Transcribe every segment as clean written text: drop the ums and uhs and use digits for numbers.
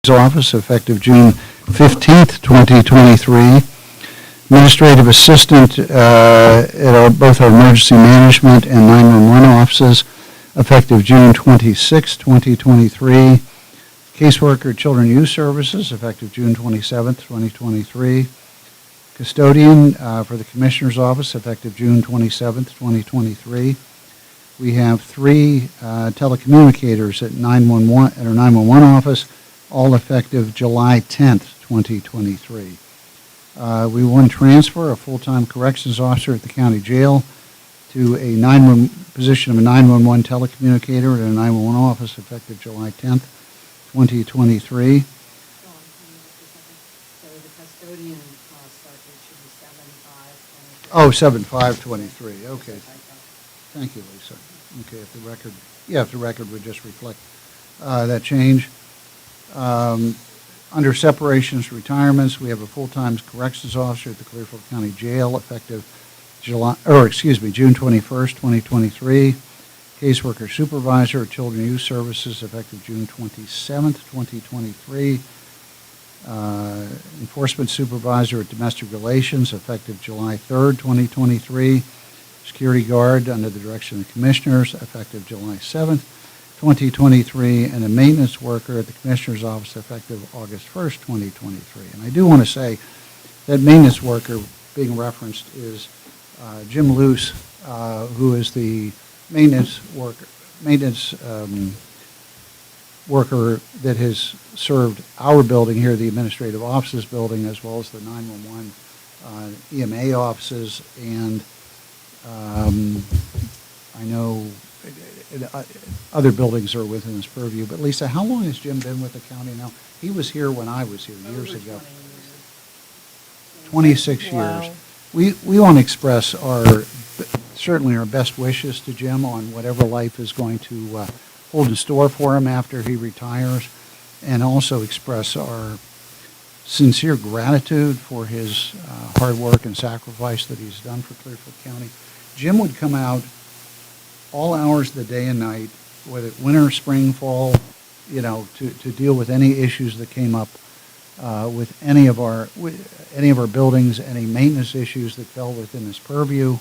Office effective June 15th, 2023. Administrative assistant at both our emergency management and 911 offices effective June 26th, 2023. Caseworker Children Youth Services effective June 27th, 2023. Custodian for the Commissioner's Office effective June 27th, 2023. We have 3 telecommunicators at 911 at our 911 office, all effective July 10th, 2023. We want to transfer a full-time corrections officer at the county jail to a position of a 911 telecommunicator at a 911 office effective July 10th, 2023. So the custodian start date should be 7/5/23. Oh, 7/5/23. Okay. Thank you, Lisa. Okay, if the record would just reflect that change. Under separations, retirements, we have a full-time corrections officer at the Clearfield County Jail effective June 21st, 2023. Caseworker supervisor at Children and Youth Services effective June 27th, 2023. Enforcement supervisor at Domestic Relations effective July 3rd, 2023. Security guard under the direction of the commissioners effective July 7th, 2023, and a maintenance worker at the Commissioner's Office effective August 1st, 2023. And I do want to say that maintenance worker being referenced is Jim Luce, who is the maintenance worker that has served our building here, the administrative offices building, as well as the 911 EMA offices, and I know other buildings are within his purview. But Lisa, how long has Jim been with the county now? He was here when I was here years ago. 26 Wow. years. We want to express certainly our best wishes to Jim on whatever life is going to hold in store for him after he retires, and also express our sincere gratitude for his hard work and sacrifice that he's done for Clearfield County. Jim would come out all hours of the day and night, whether winter, spring, fall, to deal with any issues that came up with any of our buildings, any maintenance issues that fell within his purview.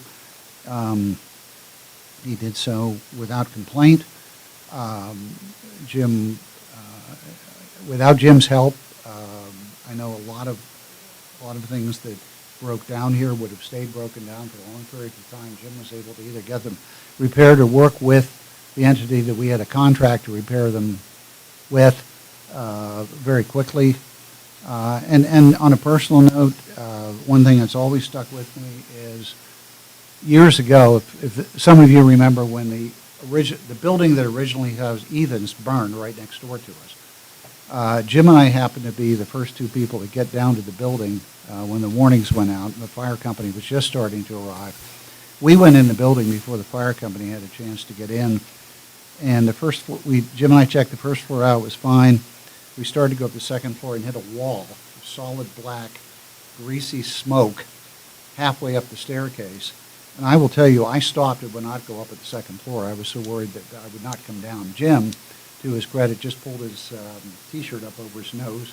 He did so without complaint. Without Jim's help, I know a lot of things that broke down here would have stayed broken down for long periods of time. Jim was able to either get them repaired or work with the entity that we had a contract to repair them with very quickly. And on a personal note, one thing that's always stuck with me is years ago, if some of you remember when the building that originally housed Evans burned right next door to us. Jim and I happened to be the first 2 people to get down to the building when the warnings went out and the fire company was just starting to arrive. We went in the building before the fire company had a chance to get in, and Jim and I checked the first floor out, it was fine. We started to go up the second floor and hit a wall of solid black, greasy smoke halfway up the staircase. And I will tell you, I stopped and would not go up at the second floor. I was so worried that I would not come down. Jim, to his credit, just pulled his T-shirt up over his nose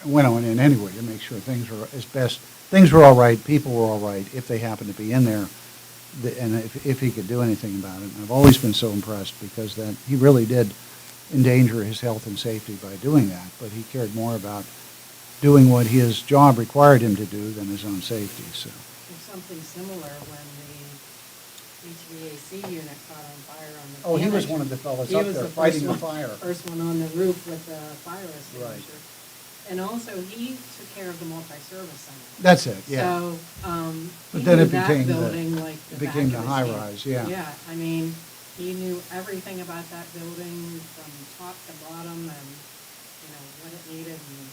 and went on in anyway to make sure things were all right, people were all right, if they happened to be in there, and if he could do anything about it. And I've always been so impressed because that he really did endanger his health and safety by doing that, but he cared more about doing what his job required him to do than his own safety. So. There's something similar when the HVAC unit caught on fire on the He was one of the fellows up there fighting the fire. First one on the roof with the fire extinguisher. Right. And also, he took care of the multi-service center. That's it, yeah. So, But he then knew it that became building like the it became back the of his hand. high-rise, yeah. Yeah, I mean, he knew everything about that building from top to bottom, and, what it needed and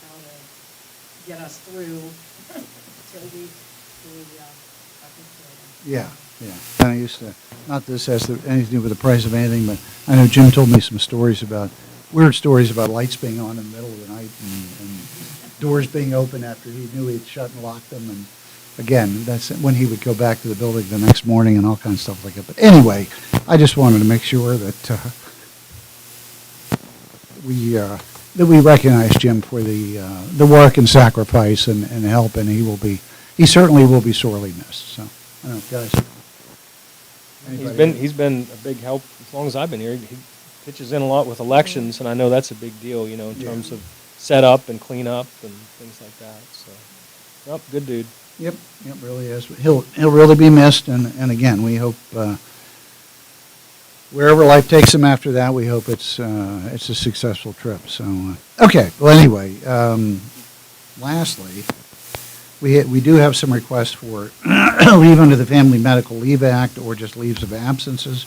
how to get us through till we got this building. Yeah. And I used to, not this has anything to do with the price of anything, but I know Jim told me some weird stories about lights being on in the middle of the night and doors being open after he knew he'd shut and locked them. And again, that's when he would go back to the building the next morning and all kinds of stuff like that. But anyway, I just wanted to make sure that that we recognize Jim for the work and sacrifice and help, and he certainly will be sorely missed. So, I don't know, guys. He's been a big help as long as I've been here. He pitches in a lot with elections, and I know that's a big deal, in terms of setup and cleanup and things like that. So, yep, good dude. Yep, really is. He'll really be missed, and again, we hope wherever life takes him after that, we hope it's a successful trip. So, okay. Well, anyway, lastly, we do have some requests for leave under the Family Medical Leave Act or just leaves of absences.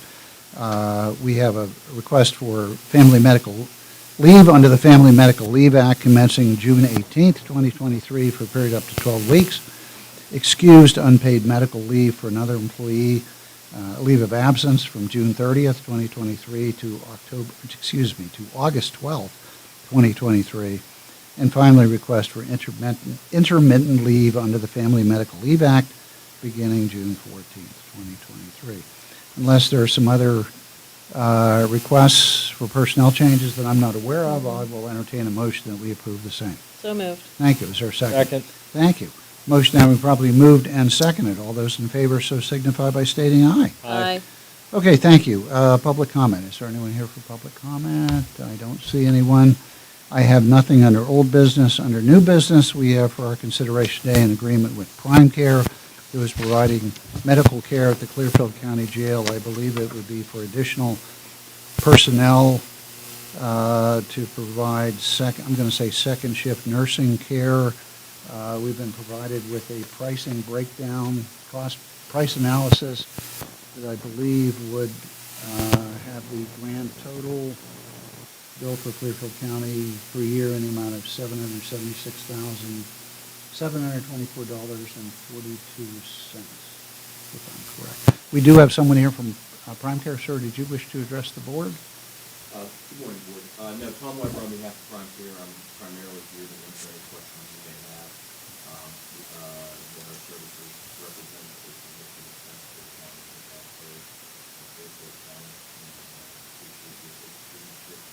We have a request for family medical leave under the Family Medical Leave Act commencing June 18th, 2023 for a period up to 12 weeks. Excused unpaid medical leave for another employee, leave of absence from June 30th, 2023 to August 12th, 2023. And finally, request for intermittent leave under the Family Medical Leave Act beginning June 14th, 2023. Unless there are some other requests for personnel changes that I'm not aware of, I will entertain a motion that we approve the same. So moved. Thank you. Is there a second? Second. Thank you. Motion having properly moved and seconded. All those in favor so signify by stating aye. Aye. Okay, thank you. Public comment. Is there anyone here for public comment? I don't see anyone. I have nothing under old business. Under new business, we have for our consideration today an agreement with Prime Care, who is providing medical care at the Clearfield County Jail. I believe it would be for additional personnel to provide second shift nursing care. We've been provided with a pricing breakdown, price analysis that I believe would have the grand total bill for Clearfield County per year in the amount of $776,724.42, if I'm correct. We do have someone here from Prime Care. Sir, did you wish to address the board? Good morning, Board. No, Tom Weber on behalf of Prime Care. I'm primarily here to answer any questions you may have. Our services represent the position of Sensitive County and taxpayers of Clearfield County. Appreciate your stewardship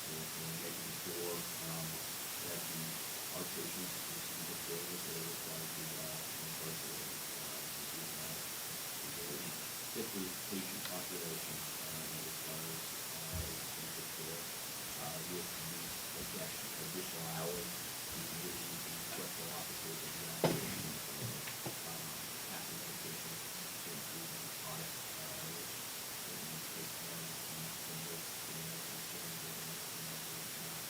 in making sure that our patients receive the care that they're required to incarcerate. Particularly patient population that requires essential care. With these additional hours, we can give the correctional officers of the operation half the medication to improve the product, which certainly takes money from this to the next insurance and the next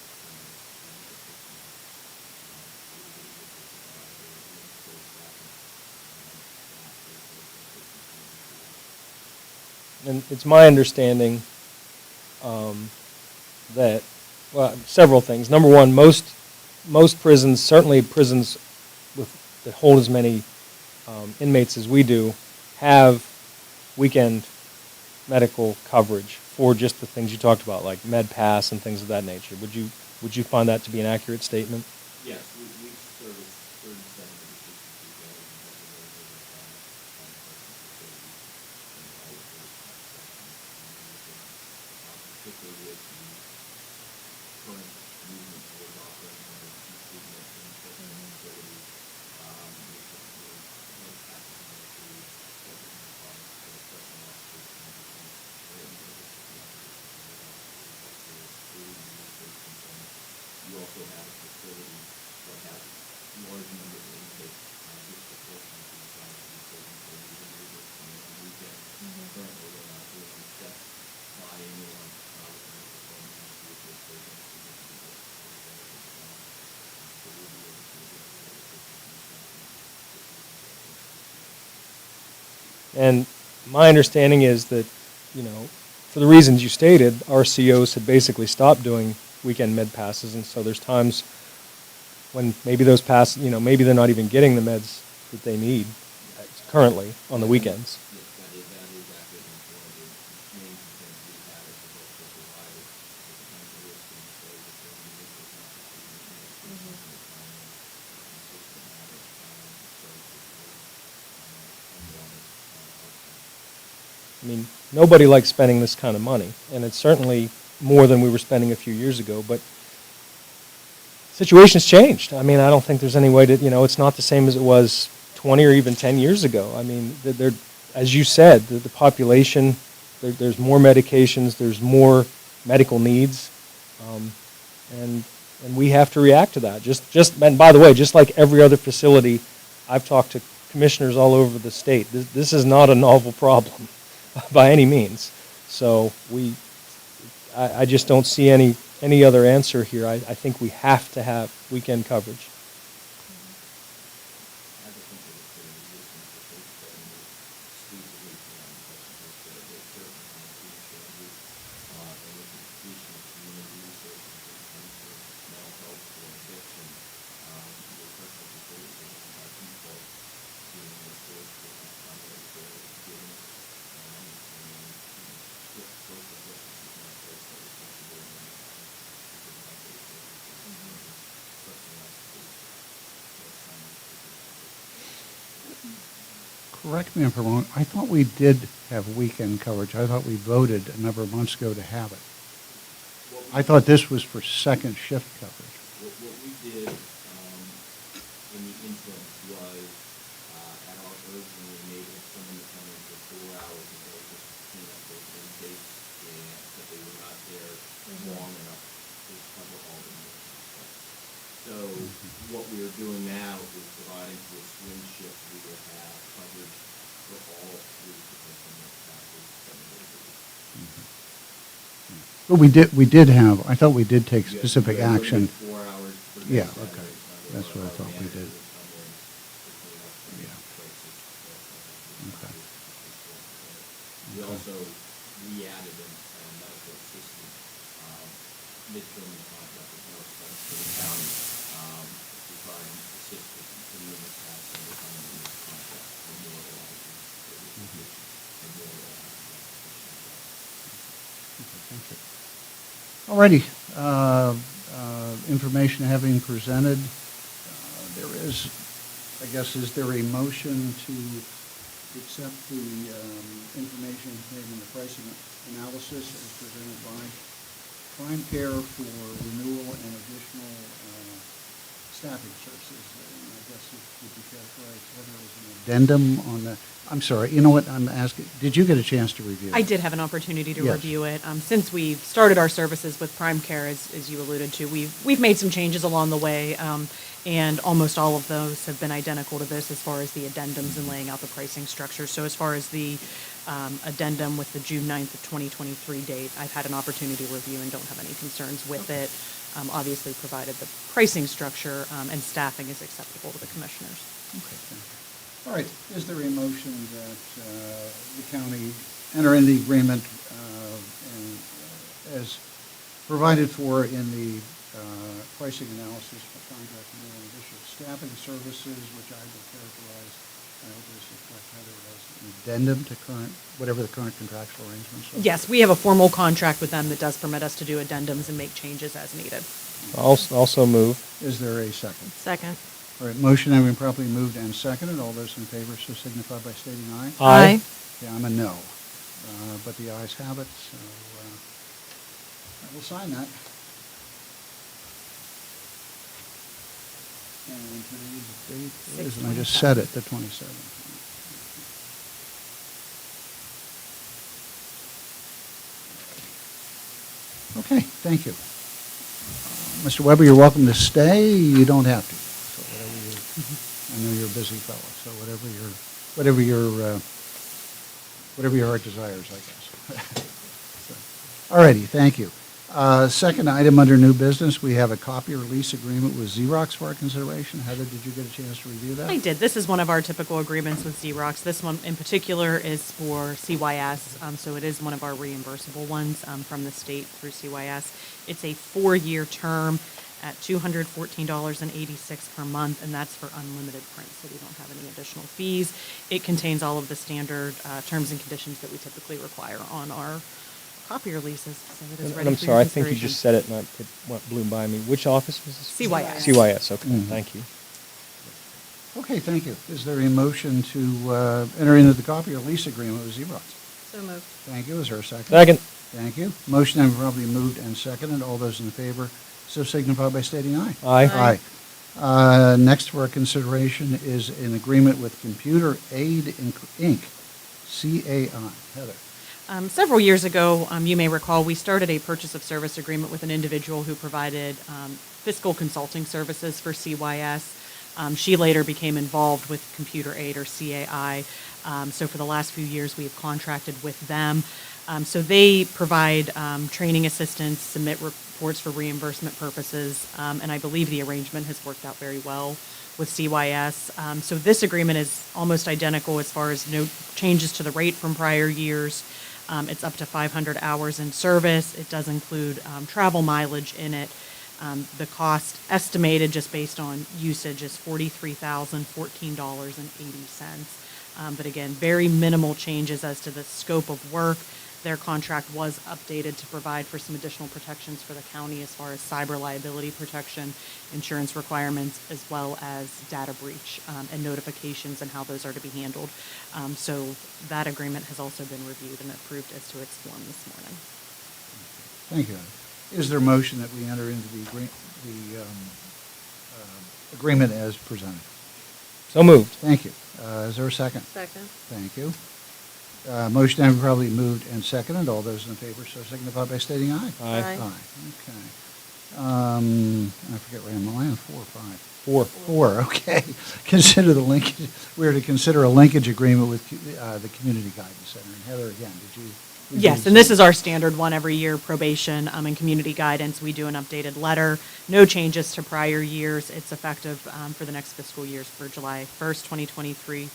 And it's my understanding that, well, several things. Number one, most prisons, certainly prisons that hold as many inmates as we do, have weekend medical coverage for just the things you talked about, like med pass and things of that nature. Would you find that to be an accurate statement? Yes, we service 37 of the 62 jails and particularly with the current movement towards offering some of the treatment in correctional facilities, we're passing on to focusing upon the correctional officers and you also have a facility that has large numbers of intakes disproportionate to the size of the prison, so these individuals come in on weekends. Currently, they're not being assessed by anyone within the performance of the prison significantly. So we'll be able to address that And my understanding is that, for the reasons you stated, RCOs had basically stopped doing weekend med passes, and so there's times when maybe those passes, maybe they're not even getting the meds that they need currently on the weekends. Yes, that is accurate. And it's one of the main concerns we've had as a healthcare provider is the potential risk and so that the individuals not receiving the medication in a timely, consistent manner. So it's really unwanted outcome. I mean, nobody likes spending this kind of money, and it's certainly more than we were spending a few years ago, but situation's changed. I mean, I don't think there's any way to, it's not the same as it was 20 or even 10 years ago. I mean, as you said, the population, there's more medications, there's more medical needs, and we have to react to that. And by the way, just like every other facility, I've talked to commissioners all over the state. This is not a novel problem by any means. So I just don't see any other answer here. I think we have to have weekend coverage. I just think that it's very useful for folks that squeeze the weekend, because there's certain changes, and with the completion of community resources when it comes to mental health or addiction, your personal facilities are default being restored to the primary care is given, and strict social justice is not place that responsibility on the Correct me if I'm wrong, I thought we did have weekend coverage. I thought we voted a number of months ago to have it. I thought this was for second shift coverage. What we did in the interim was, at our urging, we enabled someone to come in for 4 hours a day just to clean up those intakes, and that they were not there long enough to cover all the meals. So what we are doing now is providing for a swing shift. We will have coverage for all three positions after 7 days a week. But we did have, I thought we did take specific Yeah, action. 4 hours per Yeah, day. Saturday, okay. Sunday, That's what I our thought we did. managers come in to clean up some Yeah. places Okay. We also, we added a medical assistant, midterm contract with no expense to the county, to try and assist with the numerous tasks that are coming in this contract, memorializing the position, memorializing that position. Thank you. All righty. Information having presented, there is, I guess, is there a motion to accept the information contained in the pricing analysis as presented by Prime Care for renewal and additional staffing services? And I guess it would be characterized whether it was an addendum on the, I'm sorry, you know what, I'm asking, did you get a chance to review it? I did have an opportunity to Yes. review it. Since we've started our services with Prime Care, as you alluded to, we've made some changes along the way, and almost all of those have been identical to this as far as the addendums and laying out the pricing structure. So as far as the addendum with the June 9th of 2023 date, I've had an opportunity to review and don't have any concerns with it, obviously provided the pricing structure and staffing is acceptable to the commissioners. Okay, thank you. All right, is there a motion that the county enter in the agreement as provided for in the pricing analysis for contract and additional staffing services, which I will characterize, I hope this is correct, Heather, as an addendum to current, whatever the current contractual arrangements are? Yes, we have a formal contract with them that does permit us to do addendums and make changes as needed. Also move. Is there a second? Second. All right, motion having properly moved and seconded, all those in favor so signify by stating aye. Aye. Yeah, I'm a no, but the ayes have it, so I will sign that. And today's date is, and I just said it, the 27th. Okay, thank you. Mr. Weber, you're welcome to stay. You don't have to. So whatever you, I know you're a busy fellow. So whatever your heart desires, I guess. All righty, thank you. Second item under new business, we have a copier lease agreement with Xerox for our consideration. Heather, did you get a chance to review that? I did. This is one of our typical agreements with Xerox. This one in particular is for CYS, so it is one of our reimbursable ones from the state through CYS. It's a 4-year term at $214.86 per month, and that's for unlimited print, so we don't have any additional fees. It contains all of the standard terms and conditions that we typically require on our copier leases, so it is And ready I'm for sorry, your I think you just said it and it blew by me. Which office was this? CYS. CYS, okay, Mhm. thank you. Okay, thank you. Is there a motion to enter into the copier lease agreement with Xerox? So moved. Thank you. Is there a second? Second. Thank you. Motion having probably moved and seconded. All those in favor so signify by stating aye. Aye. Aye. Next for our consideration is an agreement with Computer Aid Inc., CAI. Heather. Several years ago, you may recall, we started a purchase of service agreement with an individual who provided fiscal consulting services for CYS. She later became involved with Computer Aid, or CAI. So for the last few years, we've contracted with them. So they provide training assistance, submit reports for reimbursement purposes, and I believe the arrangement has worked out very well with CYS. So this agreement is almost identical as far as no changes to the rate from prior years. It's up to 500 hours in service. It does include travel mileage in it. The cost estimated just based on usage is $43,014.80. But again, very minimal changes as to the scope of work. Their contract was updated to provide for some additional protections for the county as far as cyber liability protection, insurance requirements, as well as data breach and notifications and how those are to be handled. So that agreement has also been reviewed and approved as to its form this morning. Thank you. Is there a motion that we enter into the agreement as presented? So moved. Thank you. Is there a second? Second. Thank you. Motion having probably moved and seconded. All those in favor so signify by stating aye. Aye. Aye. Okay. I forget where I am. Am I on 4 or 5? 4. 4, okay. Consider the linkage, we are to consider a linkage agreement with the Community Guidance Center. And Heather, again, did you? Yes, and this is our standard one every year, probation and community guidance. We do an updated letter. No changes to prior years. It's effective for the next fiscal years for July 1st, 2023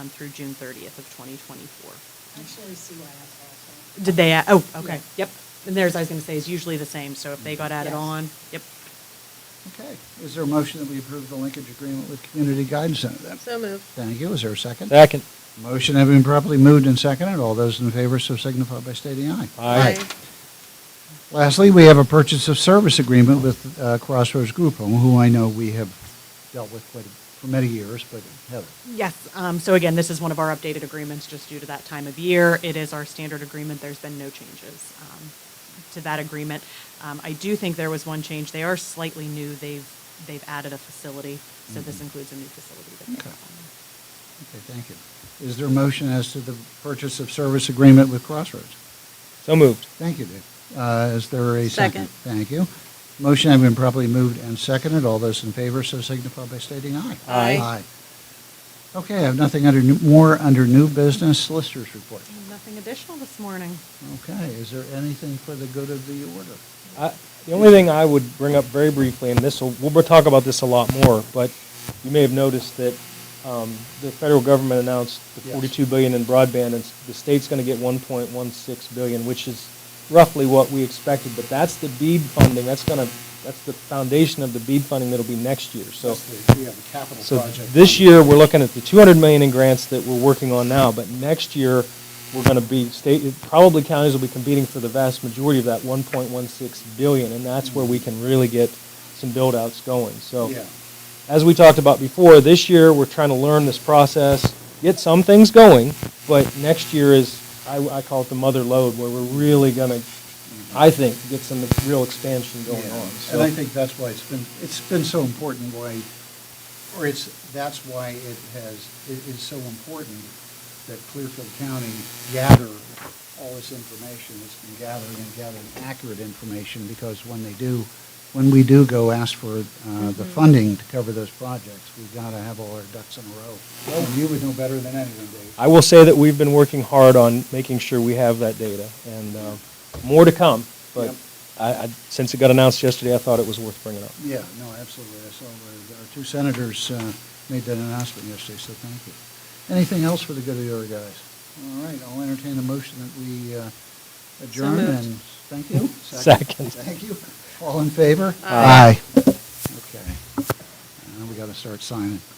through June 30th of 2024. Actually, CYS also. Did they, oh, okay, Yeah. yep. And theirs, I was going to say, is usually the same, so if they got added Yes. on, yep. Okay. Is there a motion that we approve the linkage agreement with Community Guidance Center then? So moved. Thank you. Is there a second? Second. Motion having been properly moved and seconded. All those in favor so signify by stating aye. Aye. Lastly, we have a purchase of service agreement with Crossroads Group Home, who I know we have dealt with for many years, but Heather. Yes, so again, this is one of our updated agreements just due to that time of year. It is our standard agreement. There's been no changes to that agreement. I do think there was one change. They are slightly new. They've added a facility, so this includes a new facility that they Okay. have on there. Okay, thank you. Is there a motion as to the purchase of service agreement with Crossroads? So moved. Thank you, Dave. Is there a second? Second. Thank you. Motion having been properly moved and seconded. All those in favor so signify by stating aye. Aye. Aye. Okay, I have nothing more under new business. Solicitors report. Nothing additional this morning. Okay, is there anything for the good of the order? The only thing I would bring up very briefly, and we'll talk about this a lot more, but you may have noticed that the federal government announced the Yes. $42 billion in broadband, and the state's going to get $1.16 billion, which is roughly what we expected. But that's the BEAD funding. That's the foundation of the BEAD funding that'll be next year. So, We have a capital so project. this year we're looking at the $200 million in grants that we're working on now. But next year we're going to be probably counties will be competing for the vast majority of that $1.16 billion, and that's where we can really get some build-outs going. So. Yeah. As we talked about before, this year we're trying to learn this process, get some things going, but next year is, I call it the mother load, where we're really going to, I think, get some real expansion going Yeah. on. And I think that's why it's been so important, that's why it is so important that Clearfield County gather all this information that's been gathering and gathering accurate information, because when we do go ask for the funding to cover those projects, we've got to have all our ducks in a row. Well, you would know better than anyone, Dave. I will say that we've been working hard on making sure we have that data, and more to come, but Yep. since it got announced yesterday, I thought it was worth bringing up. Yeah, no, absolutely. I saw our two senators made that announcement yesterday, so thank you. Anything else for the good of the order, guys? All right, I'll entertain a motion that we adjourn, moved. and thank you. Second. Thank you. All in favor? Aye. Okay. We got to start signing.